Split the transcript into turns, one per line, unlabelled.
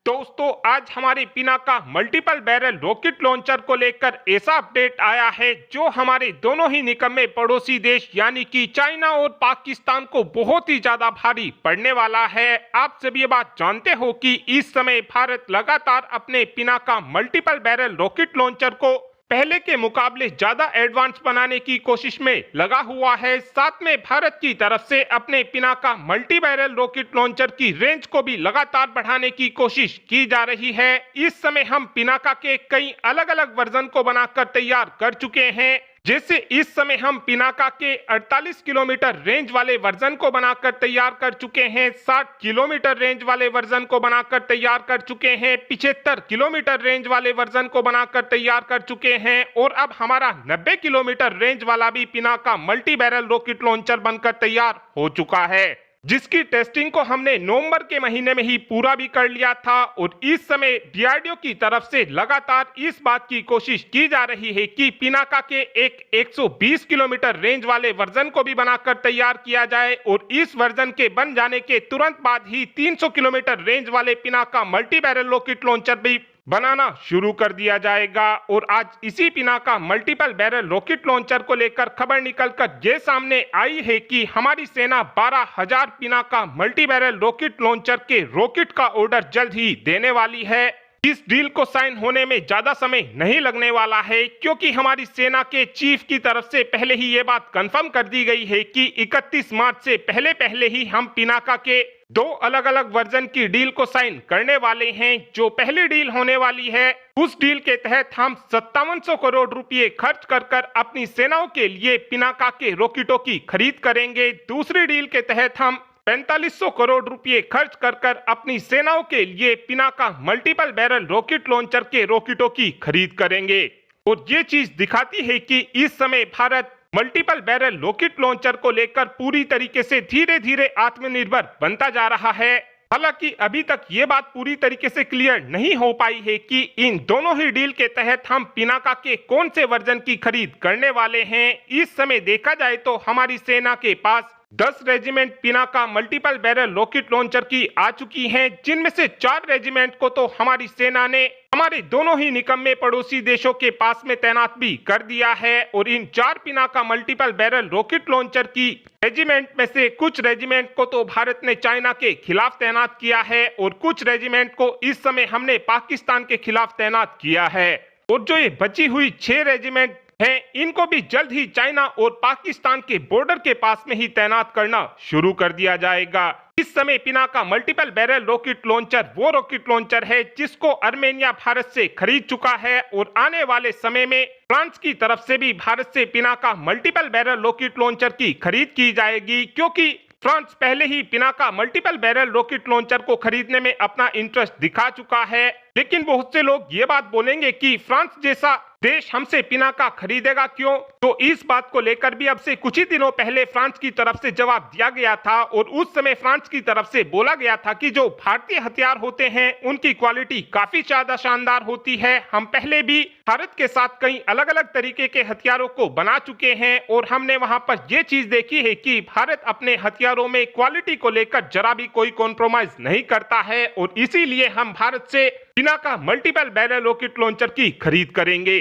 दोस्तों आज हमारे Pinaka multiple barrel rocket launcher को लेकर ऐसा अपडेट आया है जो हमारे दोनों ही निकम्मे पड़ोसी देश यानी कि चाइना और पाकिस्तान को बहुत ही ज्यादा भारी पड़ने वाला है। आप सभी ये बात जानते हो कि इस समय भारत लगातार अपने Pinaka multiple barrel rocket launcher को पहले के मुकाबले ज्यादा एडवांस बनाने की कोशिश में लगा हुआ है। साथ में भारत की तरफ से अपने Pinaka multi barrel rocket launcher की रेंज को भी लगातार बढ़ाने की कोशिश की जा रही है। इस समय हम पिनाका के कई अलग अलग वर्जन को बनाकर तैयार कर चुके हैं। जैसे इस समय हम पिनाका के 48 किलोमीटर रेंज वाले वर्जन को बनाकर तैयार कर चुके हैं, 60 किलोमीटर रेंज वाले वर्जन को बनाकर तैयार कर चुके हैं, 75 किलोमीटर रेंज वाले वर्जन को बनाकर तैयार कर चुके हैं और अब हमारा 90 किलोमीटर रेंज वाला भी Pinaka multi barrel rocket launcher बनकर तैयार हो चुका है, जिसकी टेस्टिंग को हमने नवंबर के महीने में ही पूरा भी कर लिया था। और इस समय डीआरडीओ की तरफ से लगातार इस बात की कोशिश की जा रही है कि पिनाका के एक 120 किलोमीटर रेंज वाले वर्जन को भी बनाकर तैयार किया जाए और इस वर्जन के बन जाने के तुरंत बाद ही 300 किलोमीटर रेंज वाले Pinaka multi barrel rocket launcher भी बनाना शुरू कर दिया जाएगा। और आज इसी Pinaka multiple barrel rocket launcher को लेकर खबर निकलकर ये सामने आई है कि हमारी सेना 12,000 Pinaka multi barrel rocket launcher के रॉकेट का ऑर्डर जल्द ही देने वाली है। इस डील को साइन होने में ज्यादा समय नहीं लगने वाला है, क्योंकि हमारी सेना के चीफ की तरफ से पहले ही ये बात कंफर्म कर दी गई है कि 31 मार्च से पहले ही हम पिनाका के 2 अलग अलग वर्जन की डील को साइन करने वाले हैं। जो पहली डील होने वाली है उस डील के तहत हम 5700 करोड़ रुपए खर्च कर अपनी सेनाओं के लिए पिनाका के रॉकेटों की खरीद करेंगे। दूसरी डील के तहत हम 4500 करोड़ रुपए खर्च कर अपनी सेनाओं के लिए Pinaka multiple barrel rocket launcher के रॉकेटों की खरीद करेंगे। और ये चीज दिखाती है कि इस समय Bharat multiple barrel rocket launcher को लेकर पूरी तरीके से धीरे धीरे आत्मनिर्भर बनता जा रहा है। हालांकि अभी तक ये बात पूरी तरीके से क्लियर नहीं हो पाई है कि इन दोनों ही डील के तहत हम पिनाका के कौन से वर्जन की खरीद करने वाले हैं। इस समय देखा जाए तो हमारी सेना के पास 10 regiment Pinaka multiple barrel rocket launcher की आ चुकी हैं, जिनमें से 4 रेजिमेंट को तो हमारी सेना ने हमारे दोनों ही निकम्मे पड़ोसी देशों के पास में तैनात भी कर दिया है। और इन 4 Pinaka multiple barrel rocket launcher की रेजिमेंट में से कुछ रेजिमेंट को तो भारत ने चाइना के खिलाफ तैनात किया है और कुछ रेजिमेंट को इस समय हमने पाकिस्तान के खिलाफ तैनात किया है। और जो ये बची हुई 6 रेजिमेंट हैं, इनको भी जल्द ही चाइना और पाकिस्तान के बॉर्डर के पास में ही तैनात करना शुरू कर दिया जाएगा। इस समय Pinaka multiple barrel rocket launcher वो रॉकेट लॉन्चर है जिसको आर्मेनिया भारत से खरीद चुका है और आने वाले समय में फ्रांस की तरफ से भी भारत से Pinaka multiple barrel rocket launcher की खरीद की जाएगी, क्योंकि फ्रांस पहले ही Pinaka multiple barrel rocket launcher को खरीदने में अपना इंटरेस्ट दिखा चुका है। लेकिन बहुत से लोग ये बात बोलेंगे कि फ्रांस जैसा देश हमसे पिनाका खरीदेगा क्यों, तो इस बात को लेकर भी अब से कुछ ही दिनों पहले फ्रांस की तरफ से जवाब दिया गया था। और उस समय फ्रांस की तरफ से बोला गया था कि जो भारतीय हथियार होते हैं उनकी क्वालिटी काफी ज्यादा शानदार होती है। हम पहले भी भारत के साथ कई अलग अलग तरीके के हथियारों को बना चुके हैं और हमने वहां पर यह चीज देखी है कि भारत अपने हथियारों में क्वालिटी को लेकर जरा भी कोई कॉम्प्रोमाइज नहीं करता है। और इसीलिए हम भारत से Pinaka multiple barrel rocket launcher की खरीद करेंगे।